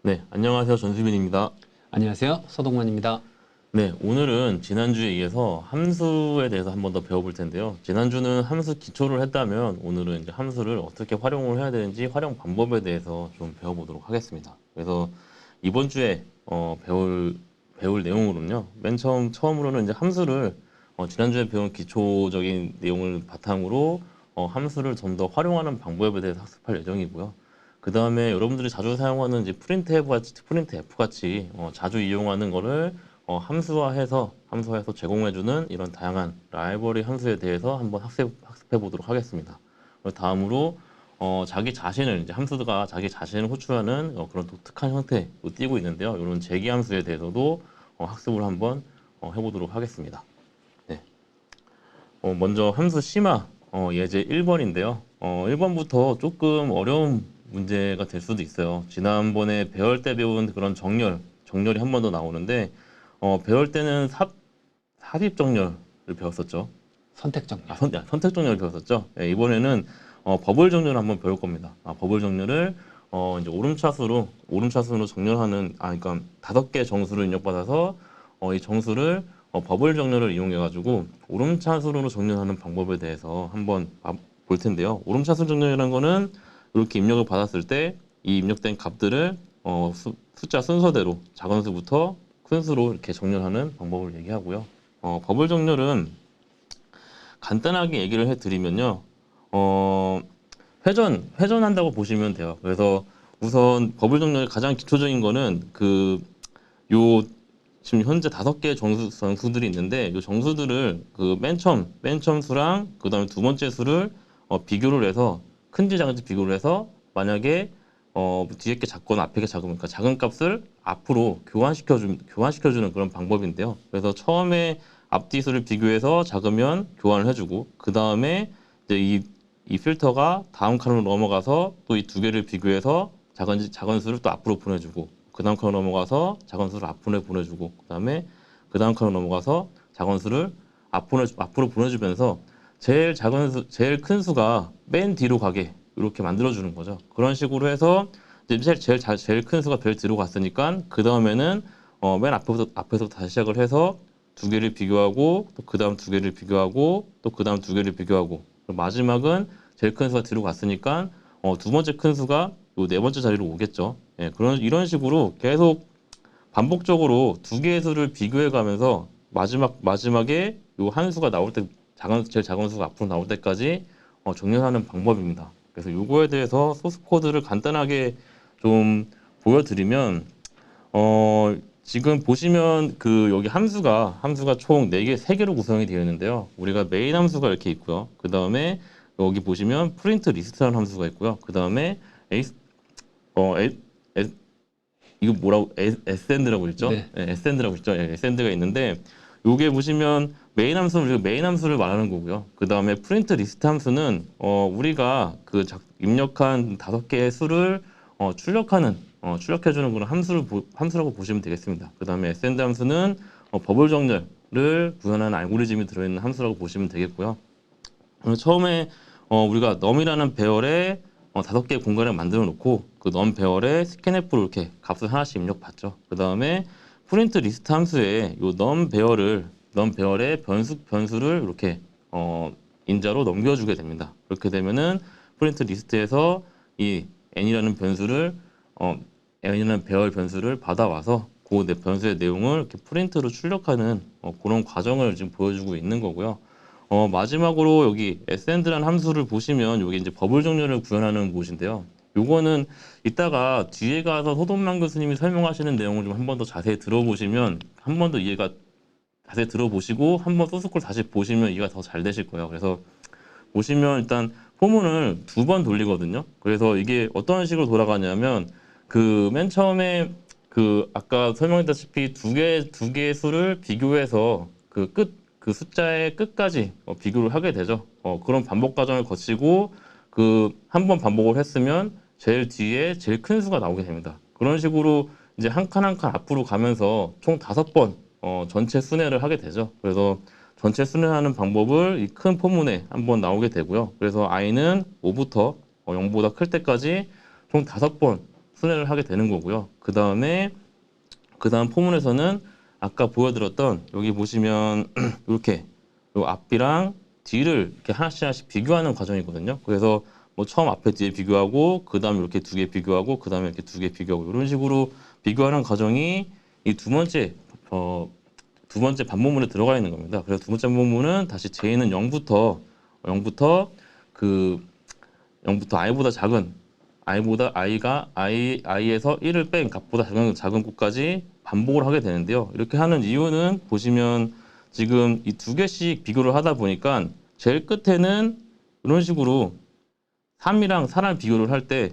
네, 안녕하세요. 전수빈입니다. 안녕하세요. 서동만입니다. 네, 오늘은 지난주에 이어서 함수에 대해서 한 번 더 배워볼 텐데요. 지난주는 함수 기초를 했다면 오늘은 이제 함수를 어떻게 활용을 해야 되는지 활용 방법에 대해서 좀 배워보도록 하겠습니다. 그래서 이번 주에 배울 내용으로는요. 맨 처음으로는 이제 함수를 지난주에 배운 기초적인 내용을 바탕으로 함수를 좀 더 활용하는 방법에 대해서 학습할 예정이고요. 그 다음에 여러분들이 자주 사용하는 이제 프린트 F 같이 자주 이용하는 거를 함수화해서 제공해주는 이런 다양한 라이브러리 함수에 대해서 한번 학습해 보도록 하겠습니다. 다음으로 자기 자신을 이제 함수가 자기 자신을 호출하는 그런 독특한 형태로 띄고 있는데요. 이런 재기 함수에 대해서도 학습을 한번 해보도록 하겠습니다. 네. 먼저 함수 심화 예제 1번인데요. 1번부터 조금 어려운 문제가 될 수도 있어요. 지난번에 배울 때 배운 그런 정렬이 한 번 더 나오는데 배울 때는 삽입 정렬을 배웠었죠. 선택 정렬. 선택 정렬을 배웠었죠. 네, 이번에는 버블 정렬을 한번 배울 겁니다. 버블 정렬을 이제 오름차순으로 정렬하는 그러니까 5개 정수를 입력받아서 이 정수를 버블 정렬을 이용해 가지고 오름차순으로 정렬하는 방법에 대해서 한번 볼 텐데요. 오름차순 정렬이라는 거는 이렇게 입력을 받았을 때 이 입력된 값들을 숫자 순서대로 작은 수부터 큰 수로 이렇게 정렬하는 방법을 얘기하고요. 버블 정렬은 간단하게 얘기를 해드리면요. 회전한다고 보시면 돼요. 그래서 우선 버블 정렬의 가장 기초적인 거는 지금 현재 5개의 정수들이 있는데 이 정수들을 맨 처음 수랑 그 다음에 두 번째 수를 비교를 해서 큰지 작은지 비교를 해서 만약에 뒤에 게 작거나 앞에 게 작으면 그러니까 작은 값을 앞으로 교환시켜주는 그런 방법인데요. 그래서 처음에 앞뒤 수를 비교해서 작으면 교환을 해주고 그 다음에 이제 이 필터가 다음 칸으로 넘어가서 또 이 2개를 비교해서 작은 수를 또 앞으로 보내주고 그 다음 칸으로 넘어가서 작은 수를 앞으로 보내주고 그 다음 칸으로 넘어가서 작은 수를 앞으로 보내주면서 제일 큰 수가 맨 뒤로 가게 이렇게 만들어주는 거죠. 그런 식으로 해서 이제 제일 큰 수가 제일 뒤로 갔으니까 그 다음에는 맨 앞에서 다시 시작을 해서 2개를 비교하고 또 그 다음 2개를 비교하고 또 그 다음 2개를 비교하고 마지막은 제일 큰 수가 뒤로 갔으니까 두 번째 큰 수가 요 네 번째 자리로 오겠죠. 예, 이런 식으로 계속 반복적으로 2개의 수를 비교해 가면서 마지막에 요 한 수가 나올 때 제일 작은 수가 앞으로 나올 때까지 정렬하는 방법입니다. 그래서 요거에 대해서 소스 코드를 간단하게 좀 보여드리면 지금 보시면 여기 함수가 총 3개로 구성이 되어 있는데요. 우리가 메인 함수가 이렇게 있고요. 그 다음에 여기 보시면 프린트 리스트라는 함수가 있고요. 그 다음에 어, 에, 에, 이거 뭐라고 send라고 있죠? 네. 네, send라고 있죠. 예, send가 있는데 요게 보시면 우리가 메인 함수를 말하는 거고요. 그 다음에 프린트 리스트 함수는 우리가 입력한 5개의 수를 출력해주는 그런 함수라고 보시면 되겠습니다. 그 다음에 send 함수는 버블 정렬을 구현하는 알고리즘이 들어있는 함수라고 보시면 되겠고요. 처음에 우리가 num이라는 배열에 5개의 공간을 만들어 놓고 그 num 배열에 scanf로 이렇게 값을 하나씩 입력받죠. 그 다음에 프린트 리스트 함수에 이 num 배열의 변수를 이렇게 인자로 넘겨주게 됩니다. 그렇게 되면은 프린트 리스트에서 이 n이라는 배열 변수를 받아와서 그 변수의 내용을 이렇게 프린트로 출력하는 그런 과정을 지금 보여주고 있는 거고요. 마지막으로 여기 send라는 함수를 보시면 여기 이제 버블 정렬을 구현하는 곳인데요. 요거는 이따가 뒤에 가서 소돈만 교수님이 설명하시는 내용을 좀 한 번 더 자세히 들어보시면 한 번 더 이해가 자세히 들어보시고 한 번 소스콜 다시 보시면 이해가 더 잘 되실 거예요. 그래서 보시면 일단 포문을 2번 돌리거든요. 그래서 이게 어떤 식으로 돌아가냐면 맨 처음에 아까 설명했다시피 두 개의 수를 비교해서 그 숫자의 끝까지 비교를 하게 되죠. 그런 반복 과정을 거치고 한 번 반복을 했으면 제일 뒤에 제일 큰 수가 나오게 됩니다. 그런 식으로 이제 한 칸 한 칸 앞으로 가면서 총 5번 전체 순회를 하게 되죠. 그래서 전체 순회하는 방법을 이 큰 포문에 한번 나오게 되고요. 그래서 i는 5부터 0보다 클 때까지 총 5번 순회를 하게 되는 거고요. 그 다음 포문에서는 아까 보여드렸던 여기 보시면 이렇게 요 앞이랑 뒤를 이렇게 하나씩 비교하는 과정이거든요. 그래서 뭐 처음 앞에 뒤에 비교하고 그 다음에 이렇게 두 개 비교하고 그 다음에 이렇게 두 개 비교하고 이런 식으로 비교하는 과정이 이 두 번째 반복문에 들어가 있는 겁니다. 그래서 두 번째 반복문은 다시 J는 0부터 그 0부터 i보다 작은 i에서 1을 뺀 값보다 작은 값까지 반복을 하게 되는데요. 이렇게 하는 이유는 보시면 지금 이 두 개씩 비교를 하다 보니까 제일 끝에는 이런 식으로 3이랑 4랑 비교를 할 때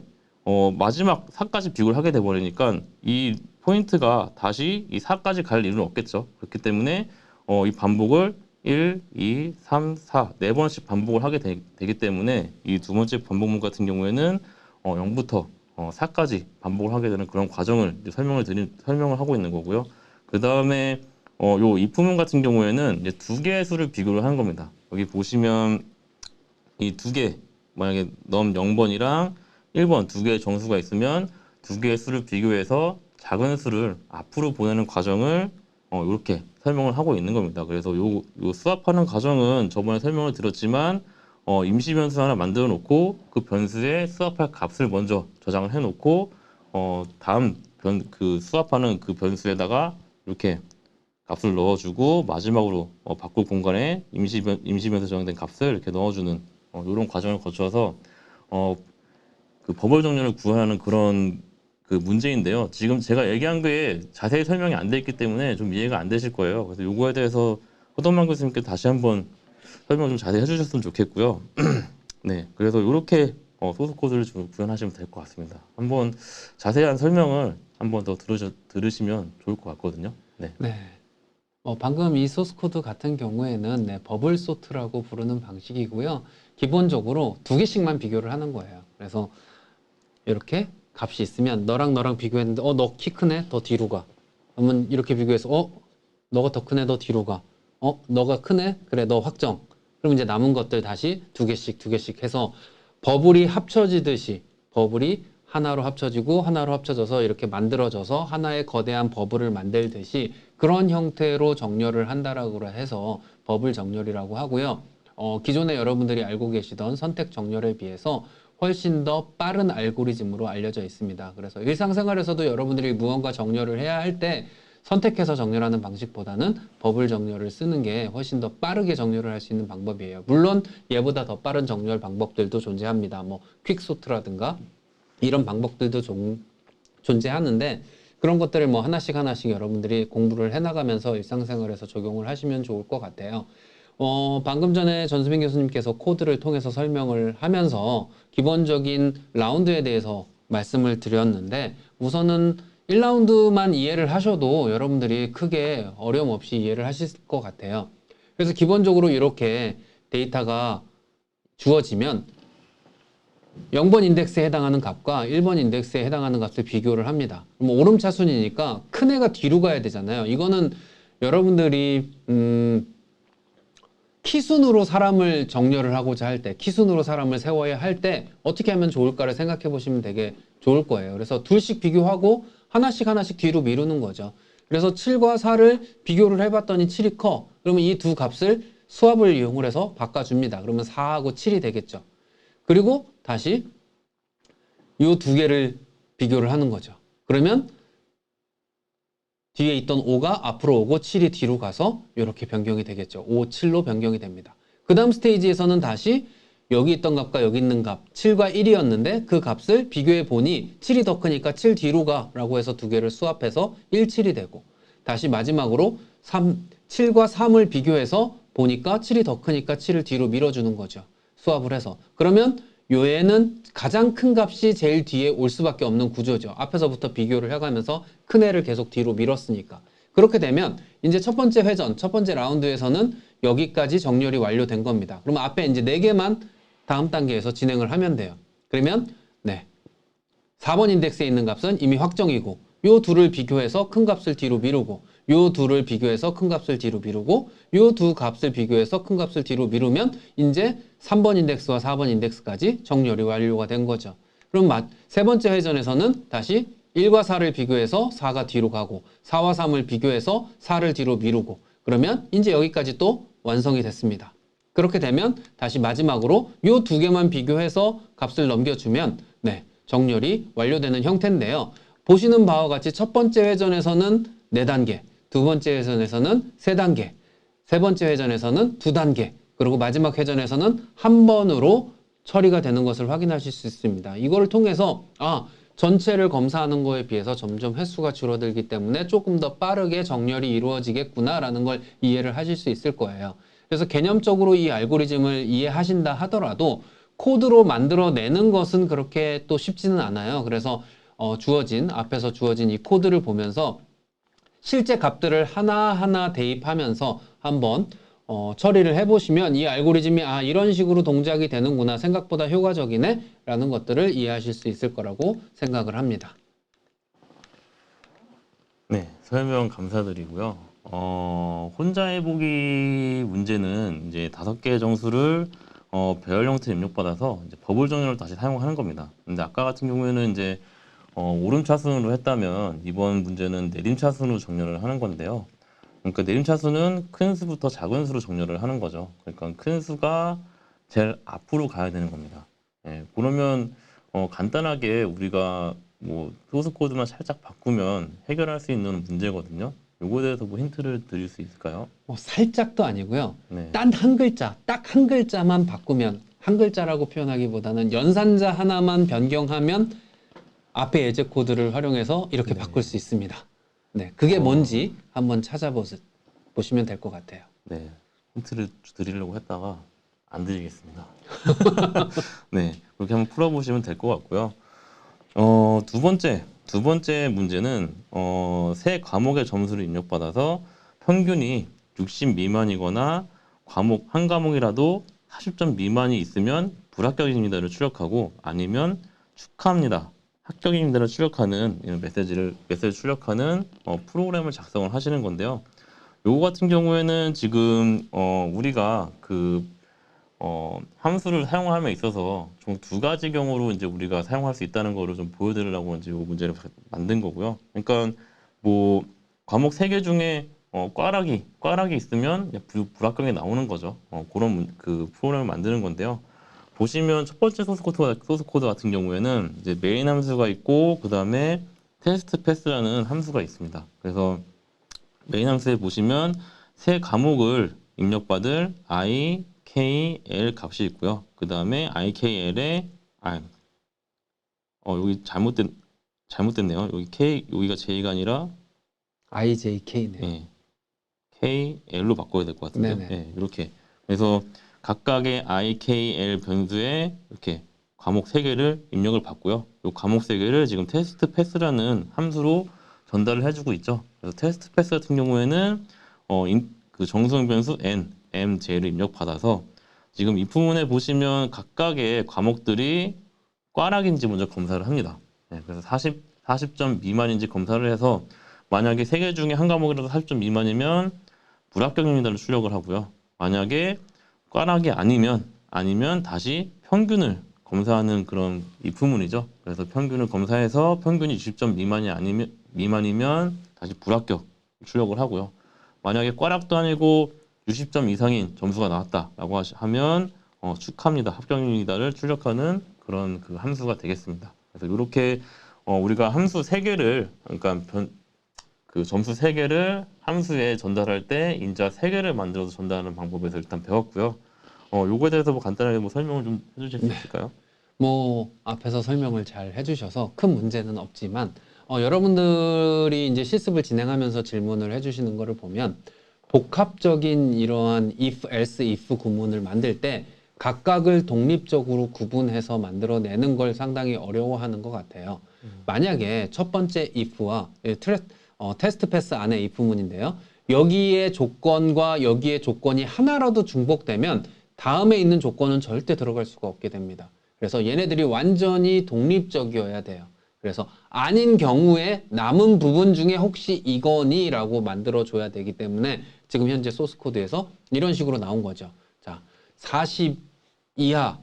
마지막 4까지 비교를 하게 돼 버리니까 이 포인트가 다시 이 4까지 갈 일은 없겠죠. 그렇기 때문에 이 반복을 1, 2, 3, 4, 네 번씩 반복을 하게 되기 때문에 이 두 번째 반복문 같은 경우에는 0부터 4까지 반복을 하게 되는 그런 과정을 이제 설명을 하고 있는 거고요. 그 다음에 요 if문 같은 경우에는 이제 두 개의 수를 비교를 하는 겁니다. 여기 보시면 이 두 개, 만약에 넘 0번이랑 1번 두 개의 정수가 있으면 두 개의 수를 비교해서 작은 수를 앞으로 보내는 과정을 이렇게 설명을 하고 있는 겁니다. 그래서 요 수합하는 과정은 저번에 설명을 드렸지만 임시 변수 하나 만들어 놓고 그 변수에 수합할 값을 먼저 저장을 해 놓고 다음 그 수합하는 그 변수에다가 이렇게 값을 넣어주고 마지막으로 바꿀 공간에 임시 변수 저장된 값을 이렇게 넣어주는 이런 과정을 거쳐서 그 버블 정렬을 구하는 그런 그 문제인데요. 지금 제가 얘기한 게 자세히 설명이 안 돼 있기 때문에 좀 이해가 안 되실 거예요. 그래서 요거에 대해서 허덕만 교수님께 다시 한번 설명 좀 자세히 해주셨으면 좋겠고요. 네, 그래서 이렇게 소스 코드를 좀 구현하시면 될 것 같습니다. 한번 자세한 설명을 한번 더 들으시면 좋을 것 같거든요. 네. 네. 방금 이 소스 코드 같은 경우에는 네, 버블 소트라고 부르는 방식이고요. 기본적으로 두 개씩만 비교를 하는 거예요. 그래서 이렇게 값이 있으면 너랑 비교했는데 너 키 크네? 더 뒤로 가. 그러면 이렇게 비교해서 너가 더 크네? 더 뒤로 가. 너가 크네? 그래, 너 확정. 그럼 이제 남은 것들 다시 두 개씩 해서 버블이 합쳐지듯이 버블이 하나로 합쳐지고 하나로 합쳐져서 이렇게 만들어져서 하나의 거대한 버블을 만들듯이 그런 형태로 정렬을 한다라고 해서 버블 정렬이라고 하고요. 기존에 여러분들이 알고 계시던 선택 정렬에 비해서 훨씬 더 빠른 알고리즘으로 알려져 있습니다. 그래서 일상생활에서도 여러분들이 무언가 정렬을 해야 할 때 선택해서 정렬하는 방식보다는 버블 정렬을 쓰는 게 훨씬 더 빠르게 정렬을 할 수 있는 방법이에요. 물론 얘보다 더 빠른 정렬 방법들도 존재합니다. 뭐 퀵소트라든가 이런 방법들도 존재하는데 그런 것들을 뭐 하나씩 여러분들이 공부를 해나가면서 일상생활에서 적용을 하시면 좋을 것 같아요. 방금 전에 전수빈 교수님께서 코드를 통해서 설명을 하면서 기본적인 라운드에 대해서 말씀을 드렸는데 우선은 1라운드만 이해를 하셔도 여러분들이 크게 어려움 없이 이해를 하실 것 같아요. 그래서 기본적으로 이렇게 데이터가 주어지면 0번 인덱스에 해당하는 값과 1번 인덱스에 해당하는 값을 비교를 합니다. 그럼 오름차순이니까 큰 애가 뒤로 가야 되잖아요. 이거는 여러분들이 키순으로 사람을 정렬을 하고자 할 때, 키순으로 사람을 세워야 할 때 어떻게 하면 좋을까를 생각해 보시면 되게 좋을 거예요. 그래서 둘씩 비교하고 하나씩 뒤로 미루는 거죠. 그래서 7과 4를 비교를 해봤더니 7이 커. 그러면 이 두 값을 수합을 이용을 해서 바꿔줍니다. 그러면 4하고 7이 되겠죠. 그리고 다시 이 두 개를 비교를 하는 거죠. 그러면 뒤에 있던 5가 앞으로 오고 7이 뒤로 가서 이렇게 변경이 되겠죠. 5, 7로 변경이 됩니다. 그 다음 스테이지에서는 다시 여기 있던 값과 여기 있는 값 7과 1이었는데 그 값을 비교해 보니 7이 더 크니까 7 뒤로 가 라고 해서 두 개를 수합해서 1, 7이 되고 다시 마지막으로 7과 3을 비교해서 보니까 7이 더 크니까 7을 뒤로 밀어주는 거죠. 수합을 해서. 그러면 얘는 가장 큰 값이 제일 뒤에 올 수밖에 없는 구조죠. 앞에서부터 비교를 해가면서 큰 애를 계속 뒤로 밀었으니까. 그렇게 되면 이제 첫 번째 회전, 첫 번째 라운드에서는 여기까지 정렬이 완료된 겁니다. 그러면 앞에 이제 4개만 다음 단계에서 진행을 하면 돼요. 그러면 4번 인덱스에 있는 값은 이미 확정이고 요 둘을 비교해서 큰 값을 뒤로 미루고 요 둘을 비교해서 큰 값을 뒤로 미루고 요 두 값을 비교해서 큰 값을 뒤로 미루면 이제 3번 인덱스와 4번 인덱스까지 정렬이 완료가 된 거죠. 그럼 세 번째 회전에서는 다시 1과 4를 비교해서 4가 뒤로 가고 4와 3을 비교해서 4를 뒤로 미루고 그러면 이제 여기까지 또 완성이 됐습니다. 그렇게 되면 다시 마지막으로 요 두 개만 비교해서 값을 넘겨주면 네, 정렬이 완료되는 형태인데요. 보시는 바와 같이 첫 번째 회전에서는 4단계, 두 번째 회전에서는 3단계, 세 번째 회전에서는 2단계, 그리고 마지막 회전에서는 한 번으로 처리가 되는 것을 확인하실 수 있습니다. 이거를 통해서 전체를 검사하는 거에 비해서 점점 횟수가 줄어들기 때문에 조금 더 빠르게 정렬이 이루어지겠구나라는 걸 이해를 하실 수 있을 거예요. 그래서 개념적으로 이 알고리즘을 이해하신다 하더라도 코드로 만들어내는 것은 그렇게 또 쉽지는 않아요. 그래서 앞에서 주어진 이 코드를 보면서 실제 값들을 하나하나 대입하면서 한번 처리를 해보시면 이 알고리즘이 이런 식으로 동작이 되는구나, 생각보다 효과적이네 라는 것들을 이해하실 수 있을 거라고 생각을 합니다. 네, 설명 감사드리고요. 혼자 해보기 문제는 이제 5개의 정수를 배열 형태로 입력받아서 이제 버블 정렬을 다시 사용하는 겁니다. 근데 아까 같은 경우에는 이제 오름차순으로 했다면 이번 문제는 내림차순으로 정렬을 하는 건데요. 그러니까 내림차순은 큰 수부터 작은 수로 정렬을 하는 거죠. 그러니까 큰 수가 제일 앞으로 가야 되는 겁니다. 예, 그러면 간단하게 우리가 뭐 소스 코드만 살짝 바꾸면 해결할 수 있는 문제거든요. 요거에 대해서 뭐 힌트를 드릴 수 있을까요? 살짝도 아니고요. 네. 단 한 글자, 딱 한 글자만 바꾸면, 한 글자라고 표현하기보다는 연산자 하나만 변경하면 앞에 예제 코드를 활용해서 이렇게 네. 바꿀 수 있습니다. 네, 그게 뭔지 한번 찾아보시면 될 것 같아요. 네, 힌트를 드리려고 했다가 안 드리겠습니다. 네, 그렇게 한번 풀어보시면 될 것 같고요. 두 번째 문제는 세 과목의 점수를 입력받아서 평균이 60 미만이거나 한 과목이라도 40점 미만이 있으면 불합격입니다를 출력하고 아니면 축하합니다, 합격입니다를 출력하는 이런 메시지 출력하는 프로그램을 작성을 하시는 건데요. 요거 같은 경우에는 지금 우리가 함수를 사용함에 있어서 총 2가지 경우로 이제 우리가 사용할 수 있다는 거를 좀 보여드리려고 이제 이 문제를 만든 거고요. 그러니까 뭐 과목 3개 중에 꽈락이 있으면 그냥 불합격이 나오는 거죠. 그런 그 프로그램을 만드는 건데요. 보시면 첫 번째 소스 코드 같은 경우에는 이제 메인 함수가 있고 그 다음에 테스트 패스라는 함수가 있습니다. 그래서 메인 함수에 보시면 세 과목을 입력받을 i, k, l 값이 있고요. 그 다음에 i, k, l에 여기 잘못됐네요. 여기가 j가 아니라 IJK네요. 예, k, l로 바꿔야 될 것 같은데요. 네네. 예, 이렇게. 그래서 각각의 i, k, l 변수에 이렇게 과목 3개를 입력을 받고요. 이 과목 3개를 지금 테스트 패스라는 함수로 전달을 해주고 있죠. 그래서 테스트 패스 같은 경우에는 그 정수형 변수 n, m, j를 입력받아서 지금 이 부분에 보시면 각각의 과목들이 꽈락인지 먼저 검사를 합니다. 네, 그래서 40점 미만인지 검사를 해서 만약에 3개 중에 한 과목이라도 40점 미만이면 불합격입니다를 출력을 하고요. 만약에 꽈락이 아니면 다시 평균을 검사하는 그런 if문이죠. 그래서 평균을 검사해서 평균이 60점 미만이면 다시 불합격 출력을 하고요. 만약에 꽈락도 아니고 60점 이상인 점수가 나왔다라고 하면 축하합니다, 합격입니다를 출력하는 그런 그 함수가 되겠습니다. 그래서 이렇게 우리가 함수 3개를 그러니까 그 점수 3개를 함수에 전달할 때 인자 3개를 만들어서 전달하는 방법에서 일단 배웠고요. 요거에 대해서 뭐 간단하게 뭐 설명을 좀 해주실 수 있을까요? 앞에서 설명을 잘 해주셔서 큰 문제는 없지만, 여러분들이 이제 실습을 진행하면서 질문을 해주시는 거를 보면, 복합적인 이러한 if, else, if 구문을 만들 때 각각을 독립적으로 구분해서 만들어내는 걸 상당히 어려워하는 것 같아요. 만약에 첫 번째 if와 테스트 패스 안에 if문인데요. 여기에 조건과 여기에 조건이 하나라도 중복되면 다음에 있는 조건은 절대 들어갈 수가 없게 됩니다. 그래서 얘네들이 완전히 독립적이어야 돼요. 그래서 아닌 경우에 남은 부분 중에 혹시 이거니? 라고 만들어줘야 되기 때문에 지금 현재 소스 코드에서 이런 식으로 나온 거죠. 자, 40 이하.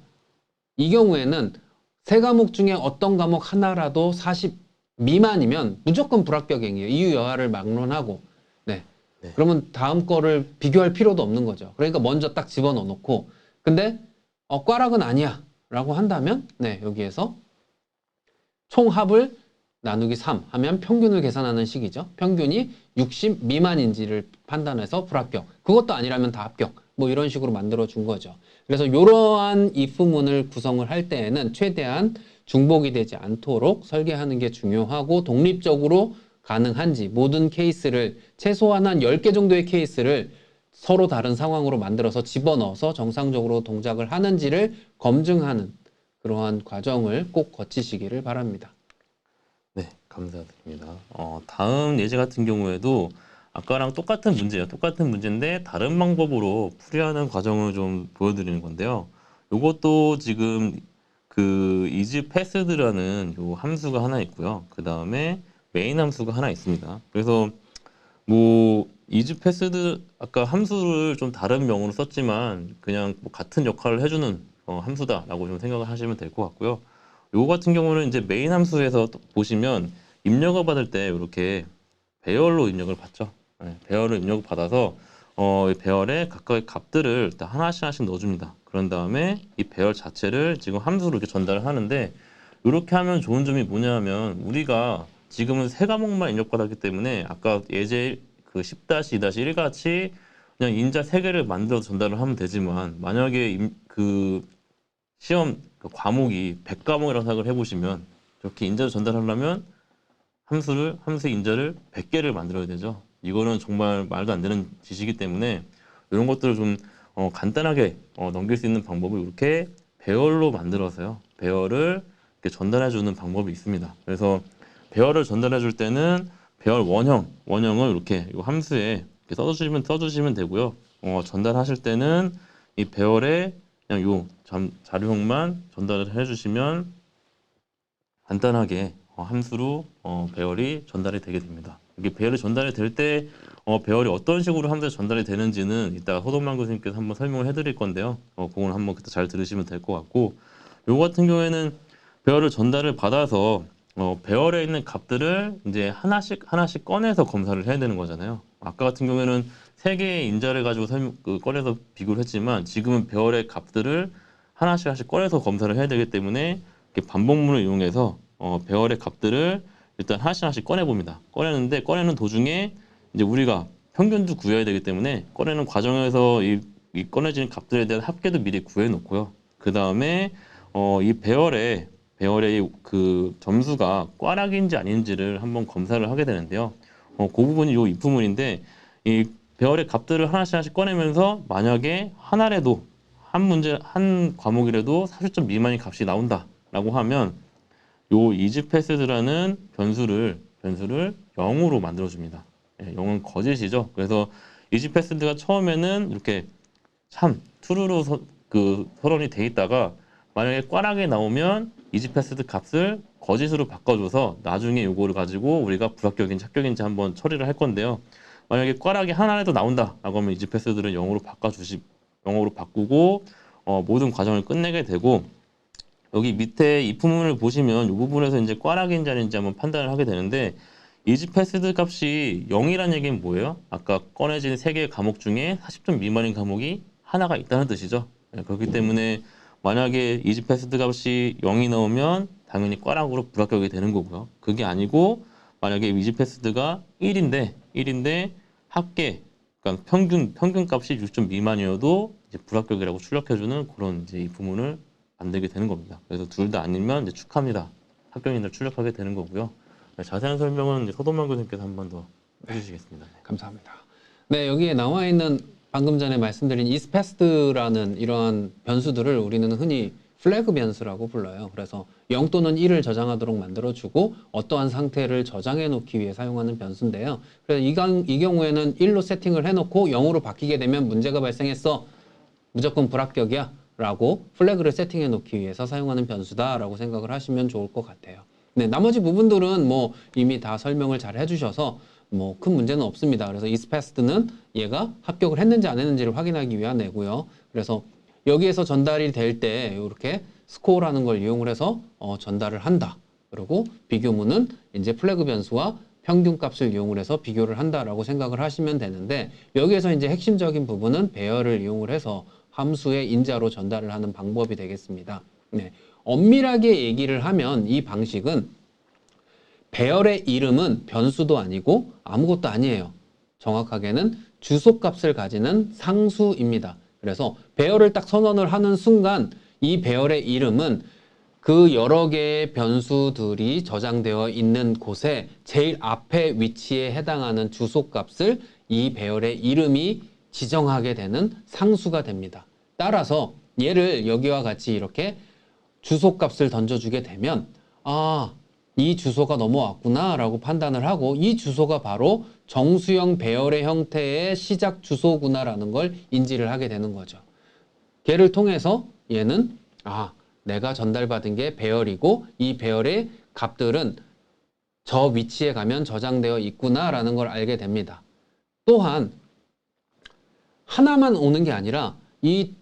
이 경우에는 세 과목 중에 어떤 과목 하나라도 40 미만이면 무조건 불합격행위예요. 이유 여하를 막론하고. 네. 네. 그러면 다음 거를 비교할 필요도 없는 거죠. 그러니까 먼저 딱 집어넣어 놓고, 근데 꽈락은 아니야 라고 한다면, 네, 여기에서 총합을 나누기 3 하면 평균을 계산하는 식이죠. 평균이 60 미만인지를 판단해서 불합격. 그것도 아니라면 다 합격. 뭐 이런 식으로 만들어 준 거죠. 그래서 이러한 if문을 구성을 할 때에는 최대한 중복이 되지 않도록 설계하는 게 중요하고, 독립적으로 가능한지 모든 케이스를 최소한 한 10개 정도의 케이스를 서로 다른 상황으로 만들어서 집어넣어서 정상적으로 동작을 하는지를 검증하는 그러한 과정을 꼭 거치시기를 바랍니다. 네, 감사드립니다. 다음 예제 같은 경우에도 아까랑 똑같은 문제예요. 똑같은 문제인데 다른 방법으로 풀이하는 과정을 좀 보여드리는 건데요. 요것도 지금 그 is passed라는 요 함수가 하나 있고요. 그 다음에 메인 함수가 하나 있습니다. 그래서 뭐 is passed 아까 함수를 좀 다른 명으로 썼지만 그냥 뭐 같은 역할을 해주는 함수다라고 좀 생각을 하시면 될 것 같고요. 요거 같은 경우는 이제 메인 함수에서 또 보시면 입력을 받을 때 이렇게 배열로 입력을 받죠. 네, 배열을 입력을 받아서 이 배열에 각각의 값들을 일단 하나씩 하나씩 넣어줍니다. 그런 다음에 이 배열 자체를 지금 함수로 이렇게 전달을 하는데, 이렇게 하면 좋은 점이 뭐냐면 우리가 지금은 세 과목만 입력받았기 때문에 아까 예제 그 10-2-1 같이 그냥 인자 세 개를 만들어서 전달을 하면 되지만, 만약에 그 시험 그 과목이 100과목이라고 생각을 해보시면 이렇게 인자를 전달하려면 함수의 인자를 100개를 만들어야 되죠. 이거는 정말 말도 안 되는 짓이기 때문에 이런 것들을 좀 간단하게 넘길 수 있는 방법을 이렇게 배열로 만들어서요. 배열을 이렇게 전달해 주는 방법이 있습니다. 그래서 배열을 전달해 줄 때는 배열 원형을 이렇게 이 함수에 이렇게 써주시면 되고요. 전달하실 때는 이 배열에 그냥 요 자료형만 전달을 해주시면 간단하게 함수로 배열이 전달이 되게 됩니다. 이게 배열이 전달이 될 때 배열이 어떤 식으로 함수에 전달이 되는지는 이따가 호동만 교수님께서 한번 설명을 해드릴 건데요. 그걸 한번 그때 잘 들으시면 될 것 같고, 요거 같은 경우에는 배열을 전달을 받아서 배열에 있는 값들을 이제 하나씩 꺼내서 검사를 해야 되는 거잖아요. 아까 같은 경우에는 세 개의 인자를 가지고 꺼내서 비교를 했지만, 지금은 배열의 값들을 하나씩 꺼내서 검사를 해야 되기 때문에 이렇게 반복문을 이용해서 배열의 값들을 일단 하나씩 꺼내 봅니다. 꺼내는 도중에 이제 우리가 평균도 구해야 되기 때문에 꺼내는 과정에서 이 꺼내지는 값들에 대한 합계도 미리 구해 놓고요. 그 다음에 이 배열의 그 점수가 꽈락인지 아닌지를 한번 검사를 하게 되는데요. 그 부분이 요 if문인데, 이 배열의 값들을 하나씩 꺼내면서 만약에 하나라도 한 과목이라도 40점 미만의 값이 나온다라고 하면 요 isPassed라는 변수를 0으로 만들어줍니다. 0은 거짓이죠. 그래서 isPassed가 처음에는 이렇게 참 true로 서론이 돼 있다가 만약에 꽈락이 나오면 isPassed 값을 거짓으로 바꿔줘서 나중에 요거를 가지고 우리가 불합격인지 합격인지 한번 처리를 할 건데요. 만약에 꽈락이 하나라도 나온다라고 하면 isPassed를 0으로 바꾸고 모든 과정을 끝내게 되고, 여기 밑에 if문을 보시면 이 부분에서 이제 꽈락인지 아닌지 한번 판단을 하게 되는데, isPasted 값이 0이라는 얘기는 뭐예요? 아까 꺼내진 세 개의 과목 중에 40점 미만인 과목이 하나가 있다는 뜻이죠. 그렇기 때문에 만약에 isPasted 값이 0이 나오면 당연히 꽈락으로 불합격이 되는 거고요. 그게 아니고 만약에 isPassed가 1인데 합계, 그러니까 평균 값이 60점 미만이어도 이제 불합격이라고 출력해주는 그런 이제 if문을 만들게 되는 겁니다. 그래서 둘 다 아니면 이제 축하합니다, 합격인을 출력하게 되는 거고요. 자세한 설명은 이제 서동만 교수님께서 한 번 더 해주시겠습니다. 네. 감사합니다. 네, 여기에 나와 있는 방금 전에 말씀드린 isPassed라는 이러한 변수들을 우리는 흔히 플래그 변수라고 불러요. 그래서 0 또는 1을 저장하도록 만들어주고 어떠한 상태를 저장해 놓기 위해 사용하는 변수인데요. 그래서 이 경우에는 1로 세팅을 해놓고 0으로 바뀌게 되면 문제가 발생했어, 무조건 불합격이야 라고 플래그를 세팅해 놓기 위해서 사용하는 변수다 라고 생각을 하시면 좋을 것 같아요. 네, 나머지 부분들은 뭐 이미 다 설명을 잘 해주셔서 뭐 큰 문제는 없습니다. 그래서 isPassed는 얘가 합격을 했는지 안 했는지를 확인하기 위한 애고요. 그래서 여기에서 전달이 될 때 이렇게 스코어라는 걸 이용을 해서 전달을 한다. 그리고 비교문은 이제 플래그 변수와 평균값을 이용을 해서 비교를 한다라고 생각을 하시면 되는데 여기에서 이제 핵심적인 부분은 배열을 이용을 해서 함수의 인자로 전달을 하는 방법이 되겠습니다. 네. 엄밀하게 얘기를 하면 이 방식은 배열의 이름은 변수도 아니고 아무것도 아니에요. 정확하게는 주소값을 가지는 상수입니다. 그래서 배열을 딱 선언을 하는 순간 이 배열의 이름은 그 여러 개의 변수들이 저장되어 있는 곳에 제일 앞에 위치에 해당하는 주소값을 이 배열의 이름이 지정하게 되는 상수가 됩니다. 따라서 얘를 여기와 같이 이렇게 주소값을 던져주게 되면 이 주소가 넘어왔구나 라고 판단을 하고 이 주소가 바로 정수형 배열의 형태의 시작 주소구나 라는 걸 인지를 하게 되는 거죠. 걔를 통해서 얘는 내가 전달받은 게 배열이고 이 배열의 값들은 저 위치에 가면 저장되어 있구나 라는 걸 알게 됩니다. 또한 하나만 오는 게 아니라 이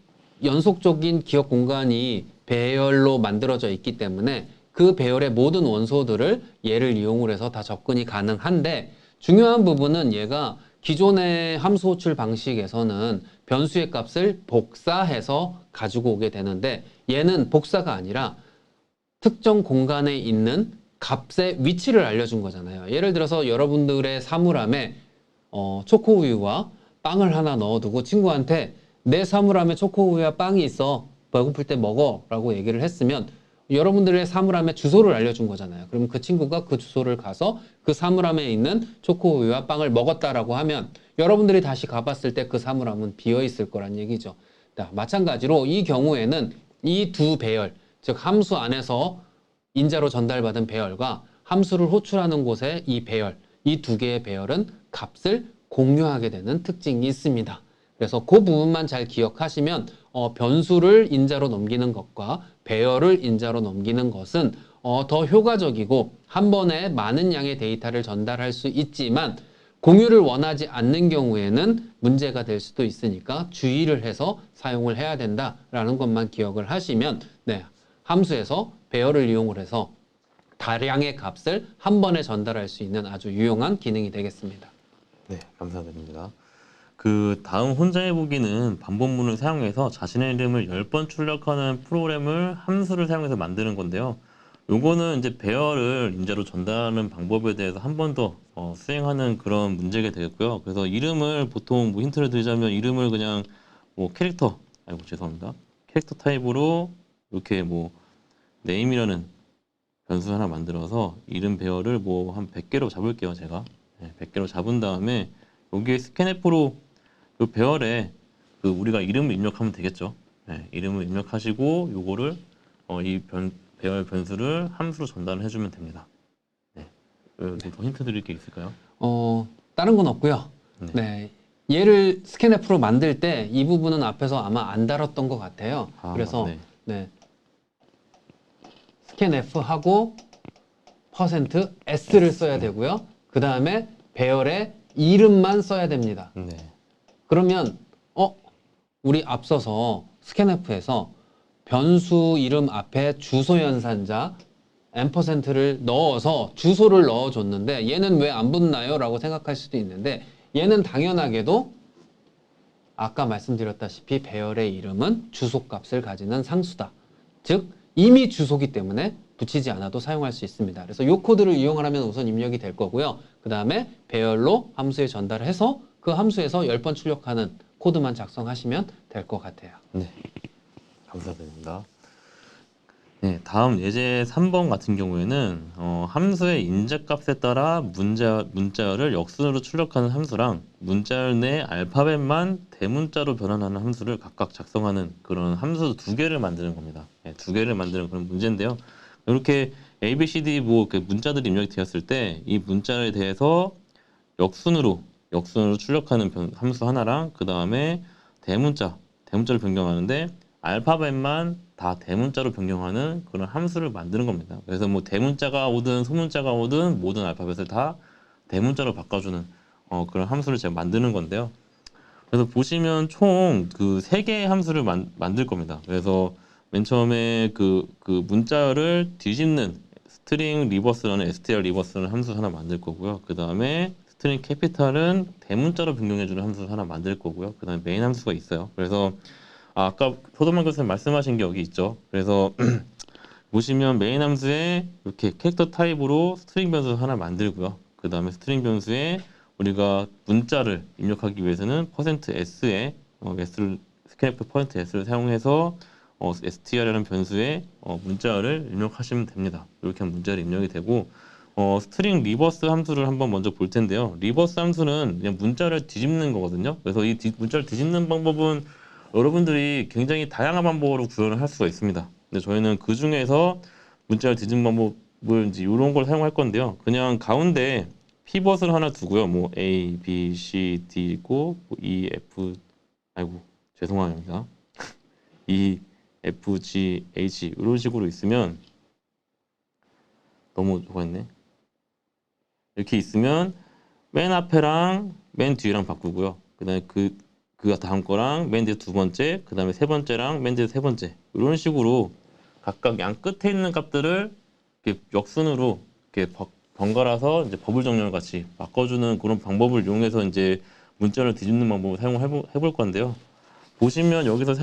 연속적인 기억 공간이 배열로 만들어져 있기 때문에 그 배열의 모든 원소들을 얘를 이용을 해서 다 접근이 가능한데 중요한 부분은 얘가 기존의 함수 호출 방식에서는 변수의 값을 복사해서 가지고 오게 되는데 얘는 복사가 아니라 특정 공간에 있는 값의 위치를 알려준 거잖아요. 예를 들어서 여러분들의 사물함에 초코우유와 빵을 하나 넣어두고 친구한테 내 사물함에 초코우유와 빵이 있어. 배고플 때 먹어. 라고 얘기를 했으면 여러분들의 사물함에 주소를 알려준 거잖아요. 그러면 그 친구가 그 주소를 가서 그 사물함에 있는 초코우유와 빵을 먹었다라고 하면 여러분들이 다시 가봤을 때 그 사물함은 비어있을 거란 얘기죠. 마찬가지로 이 경우에는 이 두 배열, 즉 함수 안에서 인자로 전달받은 배열과 함수를 호출하는 곳의 이 배열, 이 두 개의 배열은 값을 공유하게 되는 특징이 있습니다. 그래서 그 부분만 잘 기억하시면 변수를 인자로 넘기는 것과 배열을 인자로 넘기는 것은 더 효과적이고 한 번에 많은 양의 데이터를 전달할 수 있지만 공유를 원하지 않는 경우에는 문제가 될 수도 있으니까 주의를 해서 사용을 해야 된다라는 것만 기억을 하시면 함수에서 배열을 이용을 해서 다량의 값을 한 번에 전달할 수 있는 아주 유용한 기능이 되겠습니다. 네, 감사드립니다. 그 다음 혼자 해보기는 반복문을 사용해서 자신의 이름을 10번 출력하는 프로그램을 함수를 사용해서 만드는 건데요. 요거는 이제 배열을 인자로 전달하는 방법에 대해서 한 번 더 수행하는 그런 문제가 되겠고요. 그래서 이름을 보통 뭐 힌트를 드리자면 이름을 그냥 뭐 캐릭터, 죄송합니다. 캐릭터 타입으로 이렇게 뭐 네임이라는 변수 하나 만들어서 이름 배열을 뭐 한 100개로 잡을게요, 제가. 100개로 잡은 다음에 여기에 스캔F로 이 배열에 그 우리가 이름을 입력하면 되겠죠. 이름을 입력하시고 요거를 배열 변수를 함수로 전달을 해주면 됩니다. 더 힌트 드릴 게 있을까요? 다른 건 없고요. 얘를 스캔F로 만들 때 이 부분은 앞에서 아마 안 다뤘던 것 같아요. 그래서 스캔F 하고 %s를 써야 되고요. 그 다음에 배열의 이름만 써야 됩니다. 그러면 우리 앞서서 스캔F에서 변수 이름 앞에 주소 연산자 %를 넣어서 주소를 넣어줬는데 얘는 왜 안 붙나요? 라고 생각할 수도 있는데 얘는 당연하게도 아까 말씀드렸다시피 배열의 이름은 주소값을 가지는 상수다. 즉 이미 주소기 때문에 붙이지 않아도 사용할 수 있습니다. 그래서 이 코드를 이용하면 우선 입력이 될 거고요. 그 다음에 배열로 함수에 전달을 해서 그 함수에서 10번 출력하는 코드만 작성하시면 될 것 같아요. 네, 감사드립니다. 다음 예제 3번 같은 경우에는 함수의 인자값에 따라 문자열을 역순으로 출력하는 함수랑 문자열 내 알파벳만 대문자로 변환하는 함수를 각각 작성하는 그런 함수 두 개를 만드는 겁니다. 두 개를 만드는 그런 문제인데요. 이렇게 A, B, C, D 그 문자들이 입력이 되었을 때 이 문자에 대해서 역순으로 출력하는 함수 하나랑 그 다음에 대문자를 변경하는데 알파벳만 다 대문자로 변경하는 그런 함수를 만드는 겁니다. 그래서 뭐 대문자가 오든 소문자가 오든 모든 알파벳을 다 대문자로 바꿔주는 그런 함수를 제가 만드는 건데요. 그래서 보시면 총 그 3개의 함수를 만들 겁니다. 그래서 맨 처음에 그 문자를 뒤집는 스트링 리버스라는 str 리버스라는 함수 하나 만들 거고요. 그 다음에 스트링 캐피탈은 대문자로 변경해주는 함수 하나 만들 거고요. 그 다음에 메인 함수가 있어요. 그래서 아까 서도만 교수님 말씀하신 게 여기 있죠. 그래서 보시면 메인 함수에 이렇게 캐릭터 타입으로 스트링 변수 하나 만들고요. 그 다음에 스트링 변수에 우리가 문자를 입력하기 위해서는 %s에 s를 스캔프 %s를 사용해서 str이라는 변수에 문자를 입력하시면 됩니다. 이렇게 하면 문자를 입력이 되고 스트링 리버스 함수를 한번 먼저 볼 텐데요. 리버스 함수는 그냥 문자를 뒤집는 거거든요. 그래서 이 문자를 뒤집는 방법은 여러분들이 굉장히 다양한 방법으로 구현을 할 수가 있습니다. 근데 저희는 그 중에서 문자를 뒤집는 방법을 이제 이런 걸 사용할 건데요. 그냥 가운데 피벗을 하나 두고요. 뭐 A, B, C, D 있고 뭐 E, F, 아이고 죄송합니다. E, F, G, H 이런 식으로 있으면 너무 좋아했네. 이렇게 있으면 맨 앞에랑 맨 뒤랑 바꾸고요. 그다음에 그 다음 거랑 맨 뒤에 두 번째, 그 다음에 세 번째랑 맨 뒤에 세 번째 이런 식으로 각각 양 끝에 있는 값들을 이렇게 역순으로 이렇게 번갈아서 이제 버블 정렬 같이 바꿔주는 그런 방법을 이용해서 이제 문자를 뒤집는 방법을 해볼 건데요. 보시면 여기서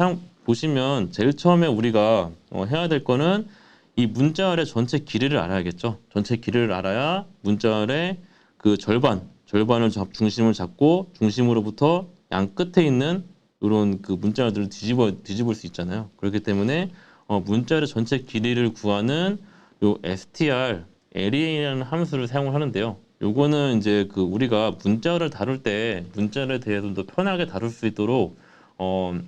보시면 제일 처음에 우리가 해야 될 거는 이 문자 아래 전체 길이를 알아야겠죠. 전체 길이를 알아야 문자 아래 그 절반을 중심을 잡고 중심으로부터 양 끝에 있는 이런 그 문자들을 뒤집을 수 있잖아요. 그렇기 때문에 문자 아래 전체 길이를 구하는 요 str area라는 함수를 사용을 하는데요. 요거는 이제 그 우리가 문자를 다룰 때 문자에 대해서 더 편하게 다룰 수 있도록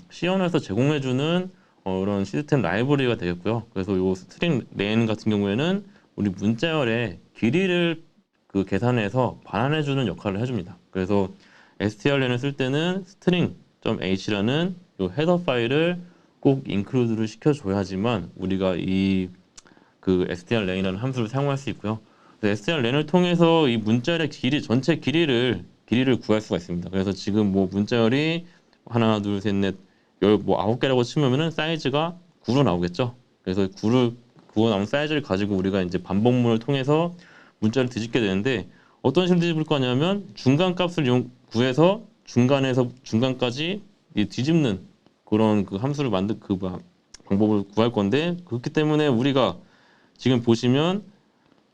C언에서 제공해주는 이런 시스템 라이브러리가 되겠고요. 그래서 요 스트링 len 같은 경우에는 우리 문자열의 길이를 그 계산해서 반환해주는 역할을 해줍니다. 그래서 strlen을 쓸 때는 string.h라는 요 헤더 파일을 꼭 인클루드를 시켜줘야지만 우리가 이 그 strlen이라는 함수를 사용할 수 있고요. strlen을 통해서 이 문자열의 전체 길이를 구할 수가 있습니다. 그래서 지금 뭐 문자열이 하나, 둘, 셋, 넷, 뭐 9개라고 치면은 사이즈가 9로 나오겠죠. 그래서 9로 나온 사이즈를 가지고 우리가 이제 반복문을 통해서 문자를 뒤집게 되는데 어떤 식으로 뒤집을 거냐면 중간 값을 구해서 중간에서 중간까지 뒤집는 그런 그 함수를 방법을 구할 건데 그렇기 때문에 우리가 지금 보시면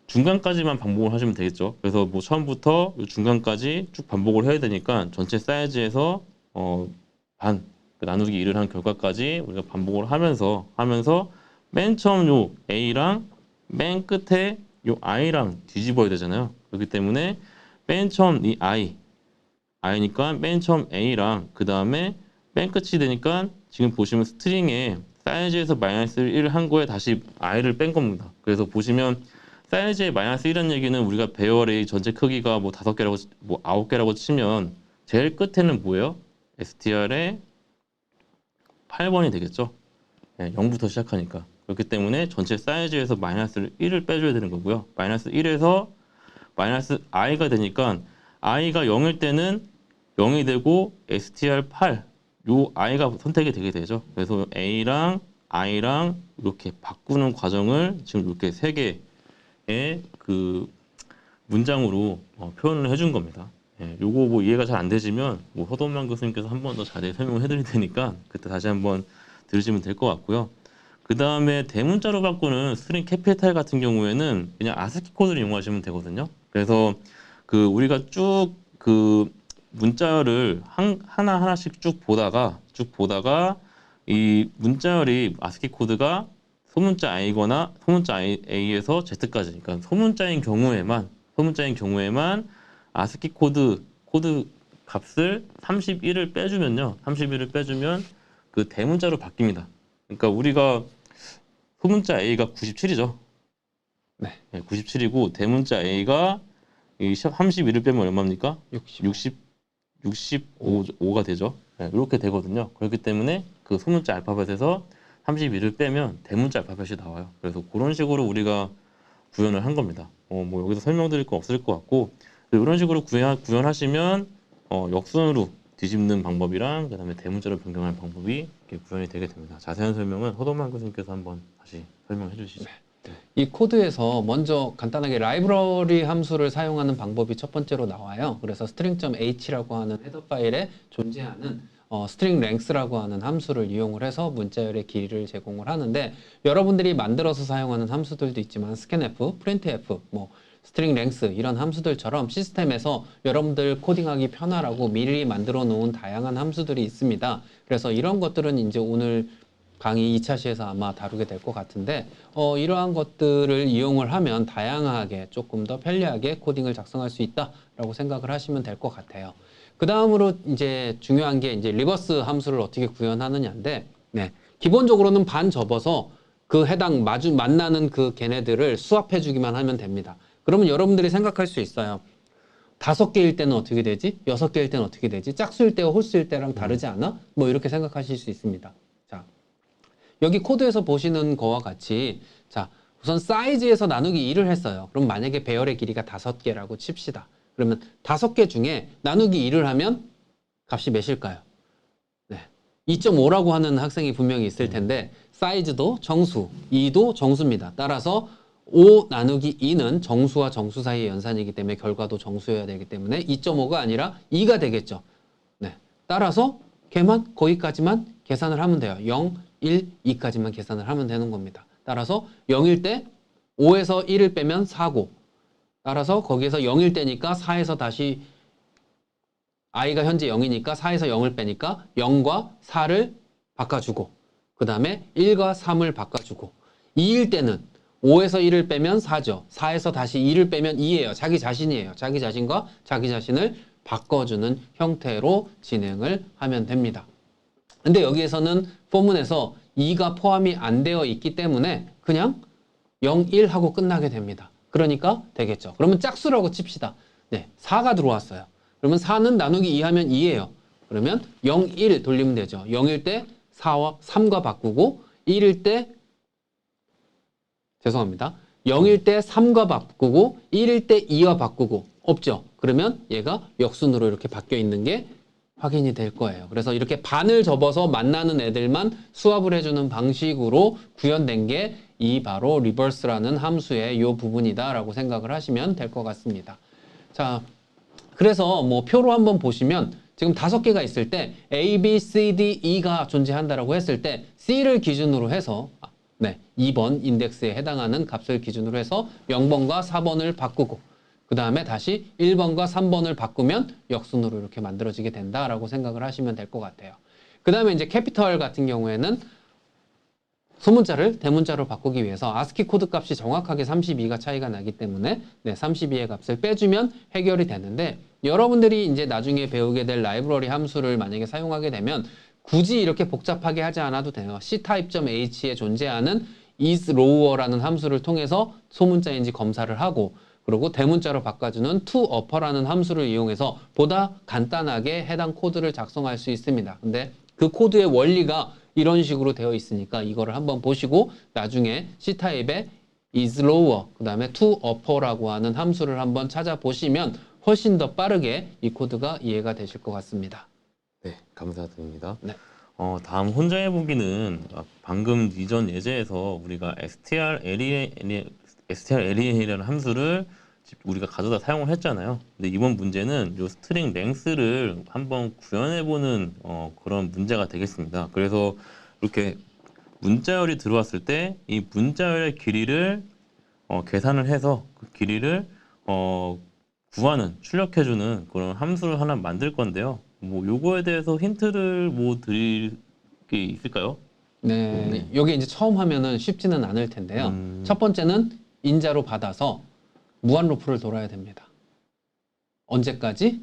중간까지만 반복을 하시면 되겠죠. 그래서 뭐 처음부터 중간까지 쭉 반복을 해야 되니까 전체 사이즈에서 나누기 1을 한 결과까지 우리가 반복을 하면서 맨 처음 요 A랑 맨 끝에 요 I랑 뒤집어야 되잖아요. 그렇기 때문에 맨 처음 이 I니까 맨 처음 A랑 그 다음에 맨 끝이 되니까 지금 보시면 스트링에 사이즈에서 -1을 한 거에 다시 I를 뺀 겁니다. 그래서 보시면 사이즈의 -1이라는 얘기는 우리가 배열의 전체 크기가 뭐 5개라고 뭐 9개라고 치면 제일 끝에는 뭐예요? str의 8번이 되겠죠. 네, 0부터 시작하니까. 그렇기 때문에 전체 사이즈에서 -1을 빼줘야 되는 거고요. -1에서 -i가 되니까 i가 0일 때는 0이 되고 str8 요 i가 선택이 되게 되죠. 그래서 a랑 i랑 이렇게 바꾸는 과정을 지금 이렇게 세 개의 그 문장으로 표현을 해준 겁니다. 예, 요거 뭐 이해가 잘 안 되시면 뭐 허돈만 교수님께서 한 번 더 자세히 설명을 해드릴 테니까 그때 다시 한번 들으시면 될 것 같고요. 그 다음에 대문자로 바꾸는 스트링 캐피탈 같은 경우에는 그냥 아스키 코드를 이용하시면 되거든요. 그래서 그 우리가 쭉 그 문자열을 하나씩 쭉 보다가 이 문자열이 아스키 코드가 소문자 i거나 소문자 a에서 z까지 그러니까 소문자인 경우에만 아스키 코드 값을 31을 빼주면요. 31을 빼주면 그 대문자로 바뀝니다. 그러니까 우리가 소문자 A가 97이죠. 네. 97이고 대문자 A가 이 31을 빼면 얼마입니까? 65가 되죠. 네, 이렇게 되거든요. 그렇기 때문에 그 소문자 알파벳에서 31을 빼면 대문자 알파벳이 나와요. 그래서 그런 식으로 우리가 구현을 한 겁니다. 뭐 여기서 설명드릴 거 없을 것 같고 이런 식으로 구현하시면 역순으로 뒤집는 방법이랑 그다음에 대문자로 변경하는 방법이 이렇게 구현이 되게 됩니다. 자세한 설명은 허도만 교수님께서 한번 다시 설명해 주시죠. 이 코드에서 먼저 간단하게 라이브러리 함수를 사용하는 방법이 첫 번째로 나와요. 그래서 string.h라고 하는 헤더 파일에 존재하는 string length라고 하는 함수를 이용을 해서 문자열의 길이를 제공을 하는데, 여러분들이 만들어서 사용하는 함수들도 있지만 scanf, printf, 뭐 string length 이런 함수들처럼 시스템에서 여러분들 코딩하기 편하라고 미리 만들어 놓은 다양한 함수들이 있습니다. 그래서 이런 것들은 이제 오늘 강의 2차 시에서 아마 다루게 될 것 같은데, 이러한 것들을 이용을 하면 다양하게 조금 더 편리하게 코딩을 작성할 수 있다라고 생각을 하시면 될 것 같아요. 그 다음으로 이제 중요한 게 이제 리버스 함수를 어떻게 구현하느냐인데, 네, 기본적으로는 반 접어서 그 해당 만나는 그 걔네들을 수합해 주기만 하면 됩니다. 그러면 여러분들이 생각할 수 있어요. 5개일 때는 어떻게 되지? 6개일 때는 어떻게 되지? 짝수일 때와 홀수일 때랑 다르지 않아? 뭐 이렇게 생각하실 수 있습니다. 자, 여기 코드에서 보시는 거와 같이, 자, 우선 사이즈에서 나누기 2를 했어요. 그럼 만약에 배열의 길이가 5개라고 칩시다. 그러면 5개 중에 나누기 2를 하면 값이 몇일까요? 네, 2.5라고 하는 학생이 분명히 있을 텐데, 사이즈도 정수, 2도 정수입니다. 따라서 5 나누기 2는 정수와 정수 사이의 연산이기 때문에 결과도 정수여야 되기 때문에 2.5가 아니라 2가 되겠죠. 네, 따라서 걔만 거기까지만 계산을 하면 돼요. 0, 1, 2까지만 계산을 하면 되는 겁니다. 따라서 0일 때 5에서 1을 빼면 4고, 따라서 거기에서 0일 때니까 4에서 다시 i가 현재 0이니까 4에서 0을 빼니까 0과 4를 바꿔주고, 그 다음에 1과 3을 바꿔주고, 2일 때는 5에서 1을 빼면 4죠. 4에서 다시 2를 빼면 2예요. 자기 자신이에요. 자기 자신과 자기 자신을 바꿔주는 형태로 진행을 하면 됩니다. 근데 여기에서는 포문에서 2가 포함이 안 되어 있기 때문에 그냥 0, 1 하고 끝나게 됩니다. 그러니까 되겠죠. 그러면 짝수라고 칩시다. 네, 4가 들어왔어요. 그러면 4는 나누기 2 하면 2예요. 그러면 0, 1 돌리면 되죠. 0일 때 4와 3과 바꾸고, 1일 때 죄송합니다. 0일 때 3과 바꾸고 1일 때 2와 바꾸고, 없죠. 그러면 얘가 역순으로 이렇게 바뀌어 있는 게 확인이 될 거예요. 그래서 이렇게 반을 접어서 만나는 애들만 수합을 해주는 방식으로 구현된 게 이 바로 리버스라는 함수의 이 부분이다 라고 생각을 하시면 될 것 같습니다. 자, 그래서 뭐 표로 한번 보시면 지금 5개가 있을 때 A, B, C, D, E가 존재한다라고 했을 때 C를 기준으로 해서 2번 인덱스에 해당하는 값을 기준으로 해서 0번과 4번을 바꾸고, 그 다음에 다시 1번과 3번을 바꾸면 역순으로 이렇게 만들어지게 된다라고 생각을 하시면 될 것 같아요. 그 다음에 이제 캐피털 같은 경우에는 소문자를 대문자로 바꾸기 위해서 아스키 코드 값이 정확하게 32가 차이가 나기 때문에 32의 값을 빼주면 해결이 되는데, 여러분들이 이제 나중에 배우게 될 라이브러리 함수를 만약에 사용하게 되면 굳이 이렇게 복잡하게 하지 않아도 돼요. ctype.h에 존재하는 isLower라는 함수를 통해서 소문자인지 검사를 하고, 그리고 대문자로 바꿔주는 toUpper라는 함수를 이용해서 보다 간단하게 해당 코드를 작성할 수 있습니다. 근데 그 코드의 원리가 이런 식으로 되어 있으니까 이거를 한번 보시고 나중에 C타입의 isLower, 그 다음에 toUpper라고 하는 함수를 한번 찾아보시면 훨씬 더 빠르게 이 코드가 이해가 되실 것 같습니다. 네, 감사드립니다. 네. 다음 혼자 해보기는 방금 이전 예제에서 우리가 strlen이라는 함수를 우리가 가져다 사용을 했잖아요. 근데 이번 문제는 이 스트링 랭스를 한번 구현해보는 그런 문제가 되겠습니다. 그래서 이렇게 문자열이 들어왔을 때 이 문자열의 길이를 계산을 해서 그 길이를 구하는, 출력해주는 그런 함수를 하나 만들 건데요. 뭐 요거에 대해서 힌트를 뭐 드릴 게 있을까요? 네, 여기 이제 처음 하면은 쉽지는 않을 텐데요. 첫 번째는 인자로 받아서 무한 루프를 돌아야 됩니다. 언제까지?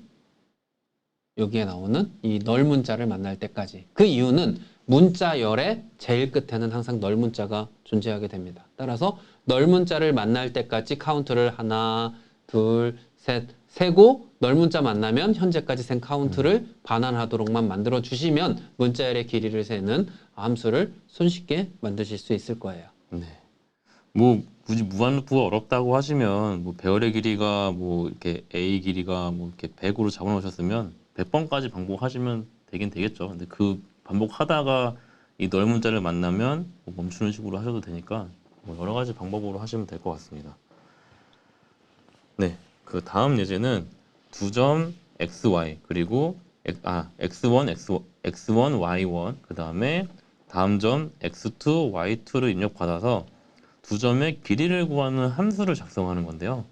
여기에 나오는 이 널 문자를 만날 때까지. 그 이유는 문자열의 제일 끝에는 항상 널 문자가 존재하게 됩니다. 따라서 널 문자를 만날 때까지 카운트를 하나, 둘, 셋, 세고 널 문자 만나면 현재까지 센 카운트를 반환하도록만 만들어 주시면 문자열의 길이를 세는 함수를 손쉽게 만드실 수 있을 거예요. 네. 뭐 굳이 무한 루프가 어렵다고 하시면 뭐 배열의 길이가 뭐 이렇게 a 길이가 뭐 이렇게 100으로 잡아놓으셨으면 100번까지 반복하시면 되긴 되겠죠. 근데 그 반복하다가 이 넓은 자를 만나면 뭐 멈추는 식으로 하셔도 되니까 뭐 여러 가지 방법으로 하시면 될 것 같습니다. 네, 그 다음 예제는 두 점 xy 그리고 x1 y1 그 다음에 다음 점 x2 y2를 입력받아서 두 점의 길이를 구하는 함수를 작성하는 건데요.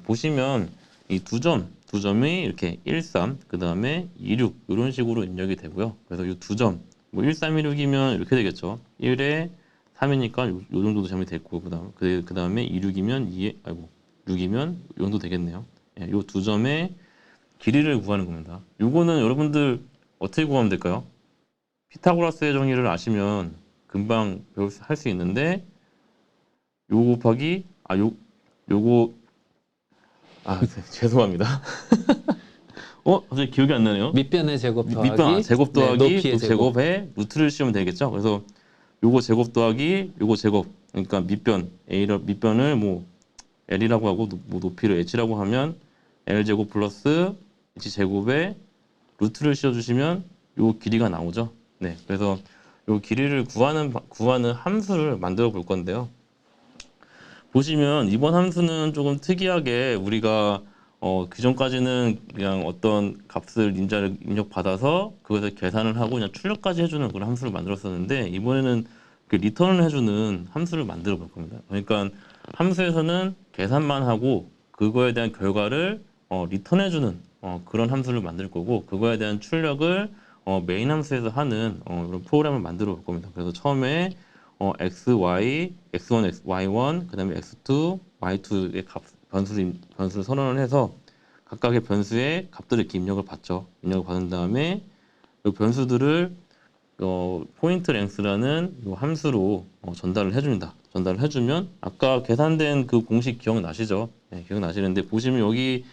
보시면 이 두 점이 이렇게 1, 3, 그 다음에 2, 6 이런 식으로 입력이 되고요. 그래서 이 두 점, 뭐 1, 3, 2, 6이면 이렇게 되겠죠. 1에 3이니까 요 정도 점이 됐고, 그 다음에 2, 6이면 6이면 요 정도 되겠네요. 이 두 점의 길이를 구하는 겁니다. 요거는 여러분들 어떻게 구하면 될까요? 피타고라스의 정의를 아시면 금방 할 수 있는데 요거 곱하기 요거 죄송합니다. 갑자기 기억이 안 나네요. 밑변의 제곱 더하기 밑변 제곱 더하기 높이의 제곱. 제곱에 루트를 씌우면 되겠죠. 그래서 요거 제곱 더하기 요거 제곱, 그러니까 밑변을 뭐 L이라고 하고 뭐 높이를 H라고 하면 L 제곱 플러스 H 제곱에 루트를 씌워주시면 요 길이가 나오죠. 네, 그래서 요 길이를 구하는 함수를 만들어 볼 건데요. 보시면 이번 함수는 조금 특이하게 우리가 그전까지는 그냥 어떤 값을 인자를 입력받아서 그것을 계산을 하고 그냥 출력까지 해주는 그런 함수를 만들었었는데, 이번에는 그 리턴을 해주는 함수를 만들어 볼 겁니다. 그러니까 함수에서는 계산만 하고 그거에 대한 결과를 리턴해주는 그런 함수를 만들 거고, 그거에 대한 출력을 메인 함수에서 하는 이런 프로그램을 만들어 볼 겁니다. 그래서 처음에 x1, y1, 그 다음에 x2, y2의 변수를 선언을 해서 각각의 변수의 값들을 이렇게 입력을 받죠. 입력을 받은 다음에 이 변수들을 포인트 랭스라는 이 함수로 전달을 해줍니다. 전달을 해주면 아까 계산된 그 공식 기억나시죠? 네, 기억나시는데 보시면 여기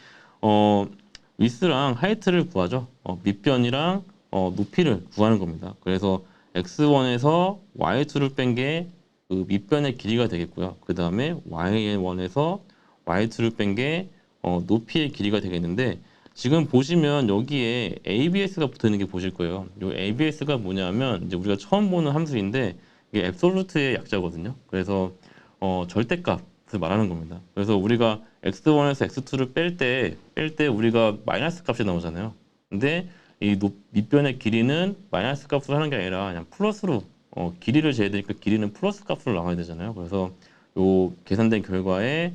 위스랑 하이트를 구하죠. 밑변이랑 높이를 구하는 겁니다. 그래서 x1에서 y2를 뺀 게 그 밑변의 길이가 되겠고요. 그 다음에 y1에서 y2를 뺀 게 높이의 길이가 되겠는데, 지금 보시면 여기에 ABS가 붙어 있는 게 보실 거예요. 이 ABS가 뭐냐면 이제 우리가 처음 보는 함수인데 이게 앱솔루트의 약자거든요. 그래서 절대값을 말하는 겁니다. 그래서 우리가 x1에서 x2를 뺄 때 우리가 마이너스 값이 나오잖아요. 근데 이 밑변의 길이는 마이너스 값으로 하는 게 아니라 그냥 플러스로 길이를 재야 되니까 길이는 플러스 값으로 나와야 되잖아요. 그래서 요 계산된 결과에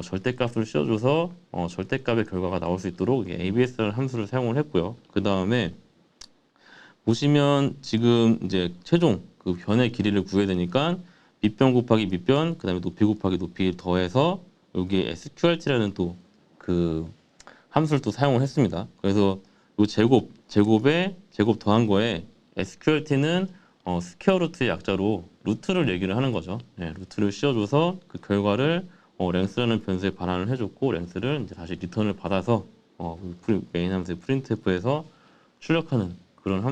절대값을 씌워줘서 절대값의 결과가 나올 수 있도록 ABS라는 함수를 사용을 했고요. 그 다음에 보시면 지금 이제 최종 그 변의 길이를 구해야 되니까 밑변 곱하기 밑변, 그 다음에 높이 곱하기 높이 더해서 여기에 SQRT라는 또 그 함수를 또 사용을 했습니다. 그래서 요 제곱에 제곱 더한 거에 SQRT는 스퀘어 루트의 약자로 루트를 얘기를 하는 거죠. 네, 루트를 씌워줘서 그 결과를 랭스라는 변수에 반환을 해줬고, 랭스를 이제 다시 리턴을 받아서 메인 함수의 printf에서 출력하는 그런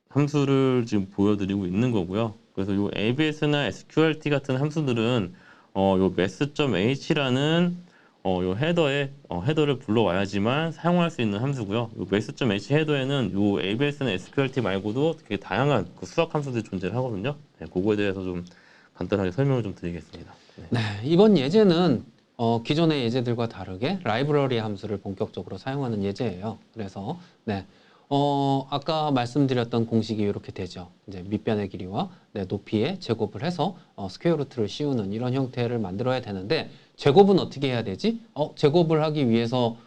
함수를 지금 보여드리고 있는 거고요. 그래서 요 ABS나 SQRT 같은 함수들은 요 mass.h라는 요 헤더를 불러와야지만 사용할 수 있는 함수고요. 요 mass.h 헤더에는 요 ABS나 SQRT 말고도 되게 다양한 그 수학 함수들이 존재를 하거든요. 네, 그거에 대해서 좀 간단하게 설명을 좀 드리겠습니다. 네. 네, 이번 예제는 기존의 예제들과 다르게 라이브러리 함수를 본격적으로 사용하는 예제예요. 그래서 네, 아까 말씀드렸던 공식이 이렇게 되죠. 이제 밑변의 길이와 높이의 제곱을 해서 스퀘어 루트를 씌우는 이런 형태를 만들어야 되는데, 제곱은 어떻게 해야 되지? 제곱을 하기 위해서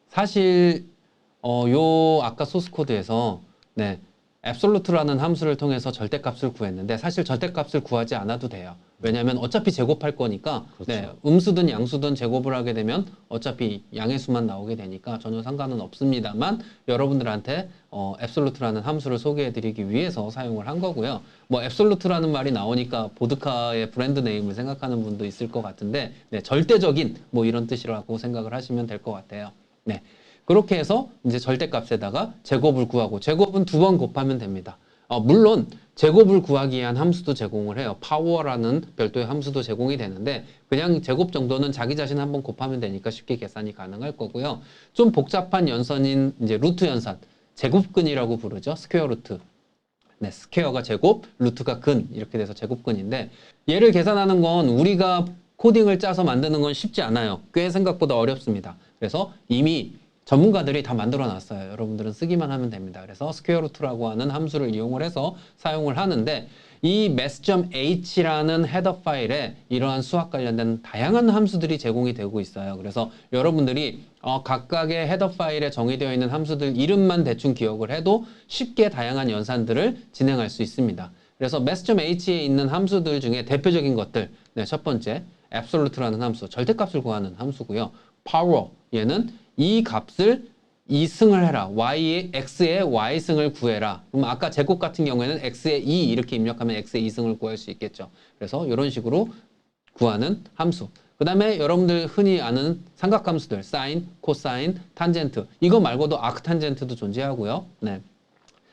사실 요 아까 소스 코드에서 앱솔루트라는 함수를 통해서 절대값을 구했는데, 사실 절대값을 구하지 않아도 돼요. 왜냐하면 어차피 제곱할 거니까. 그렇죠. 음수든 양수든 제곱을 하게 되면 어차피 양의 수만 나오게 되니까 전혀 상관은 없습니다만, 여러분들한테 앱솔루트라는 함수를 소개해 드리기 위해서 사용을 한 거고요. 뭐 앱솔루트라는 말이 나오니까 보드카의 브랜드 네임을 생각하는 분도 있을 것 같은데, 절대적인 뭐 이런 뜻이라고 생각을 하시면 될 것 같아요. 그렇게 해서 이제 절대값에다가 제곱을 구하고, 제곱은 2번 곱하면 됩니다. 물론 제곱을 구하기 위한 함수도 제공을 해요. 파워라는 별도의 함수도 제공이 되는데 그냥 제곱 정도는 자기 자신 한번 곱하면 되니까 쉽게 계산이 가능할 거고요. 좀 복잡한 연산인 이제 루트 연산, 제곱근이라고 부르죠. 스퀘어 루트. 네, 스퀘어가 제곱, 루트가 근 이렇게 돼서 제곱근인데 얘를 계산하는 건 우리가 코딩을 짜서 만드는 건 쉽지 않아요. 꽤 생각보다 어렵습니다. 그래서 이미 전문가들이 다 만들어 놨어요. 여러분들은 쓰기만 하면 됩니다. 그래서 스퀘어 루트라고 하는 함수를 이용을 해서 사용을 하는데 이 math.h라는 헤더 파일에 이러한 수학 관련된 다양한 함수들이 제공이 되고 있어요. 그래서 여러분들이 각각의 헤더 파일에 정의되어 있는 함수들 이름만 대충 기억을 해도 쉽게 다양한 연산들을 진행할 수 있습니다. 그래서 math.h에 있는 함수들 중에 대표적인 것들, 네, 첫 번째 absolute라는 함수, 절대값을 구하는 함수고요. power, 얘는 이 값을 이승을 해라. x의 y승을 구해라. 그럼 아까 제곱 같은 경우에는 x의 2 이렇게 입력하면 x의 2승을 구할 수 있겠죠. 그래서 이런 식으로 구하는 함수. 그 다음에 여러분들 흔히 아는 삼각함수들, sin, cosine, 탄젠트. 이거 말고도 아크탄젠트도 존재하고요. 네.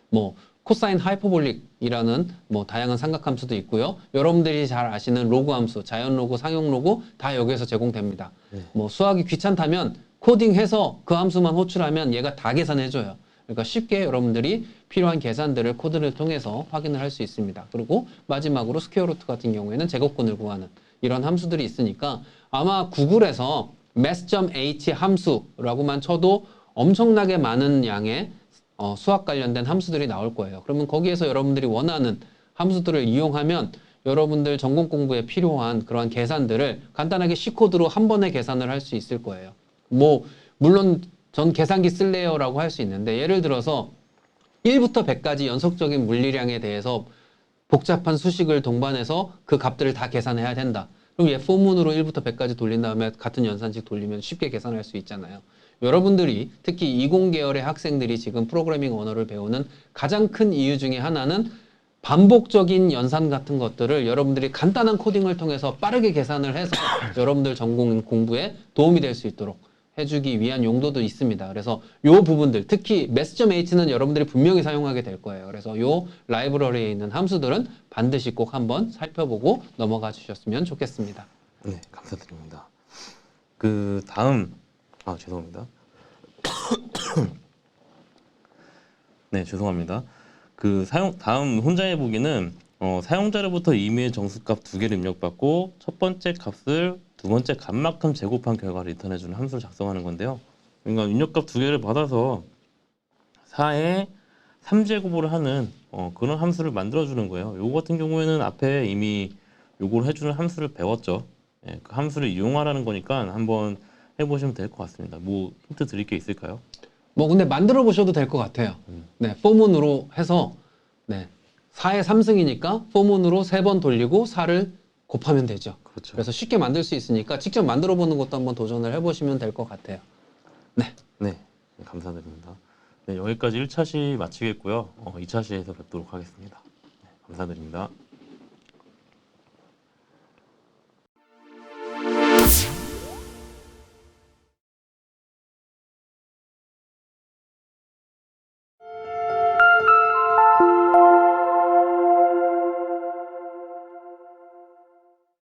뭐 코사인 하이퍼볼릭이라는 뭐 다양한 삼각함수도 있고요. 여러분들이 잘 아시는 로그 함수, 자연 로그, 상용 로그 다 여기에서 제공됩니다. 뭐 수학이 귀찮다면 코딩해서 그 함수만 호출하면 얘가 다 계산해줘요. 그러니까 쉽게 여러분들이 필요한 계산들을 코드를 통해서 확인을 할 수 있습니다. 그리고 마지막으로 스퀘어 루트 같은 경우에는 제곱근을 구하는 이런 함수들이 있으니까 아마 구글에서 math.h 함수라고만 쳐도 엄청나게 많은 양의 수학 관련된 함수들이 나올 거예요. 그러면 거기에서 여러분들이 원하는 함수들을 이용하면 여러분들 전공 공부에 필요한 그러한 계산들을 간단하게 C코드로 한 번에 계산을 할 수 있을 거예요. 뭐 물론 전 계산기 쓸래요라고 할 수 있는데 예를 들어서 1부터 100까지 연속적인 물리량에 대해서 복잡한 수식을 동반해서 그 값들을 다 계산해야 된다. 그럼 얘 포문으로 1부터 100까지 돌린 다음에 같은 연산식 돌리면 쉽게 계산할 수 있잖아요. 여러분들이 특히 20계열의 학생들이 지금 프로그래밍 언어를 배우는 가장 큰 이유 중에 하나는 반복적인 연산 같은 것들을 여러분들이 간단한 코딩을 통해서 빠르게 계산을 해서 여러분들 전공 공부에 도움이 될 수 있도록 해주기 위한 용도도 있습니다. 그래서 요 부분들, 특히 math.h는 여러분들이 분명히 사용하게 될 거예요. 그래서 요 라이브러리에 있는 함수들은 반드시 꼭 한번 살펴보고 넘어가 주셨으면 좋겠습니다. 네, 감사드립니다. 그 다음 죄송합니다. 네, 죄송합니다. 그 다음 혼자 해보기는 사용자로부터 임의의 정수값 두 개를 입력받고 첫 번째 값을 두 번째 값만큼 제곱한 결과를 리턴해주는 함수를 작성하는 건데요. 그러니까 입력값 두 개를 받아서 4의 3제곱으로 하는 그런 함수를 만들어주는 거예요. 요거 같은 경우에는 앞에 이미 요걸 해주는 함수를 배웠죠. 예, 그 함수를 이용하라는 거니까 한번 해보시면 될 것 같습니다. 뭐 힌트 드릴 게 있을까요? 뭐 근데 만들어 보셔도 될 것 같아요. 네, 포문으로 해서 네, 4의 3승이니까 포문으로 3번 돌리고 4를 곱하면 되죠. 그렇죠. 그래서 쉽게 만들 수 있으니까 직접 만들어 보는 것도 한번 도전을 해보시면 될 것 같아요. 네. 네, 감사드립니다. 네, 여기까지 1차 시 마치겠고요. 2차 시에서 뵙도록 하겠습니다. 네, 감사드립니다.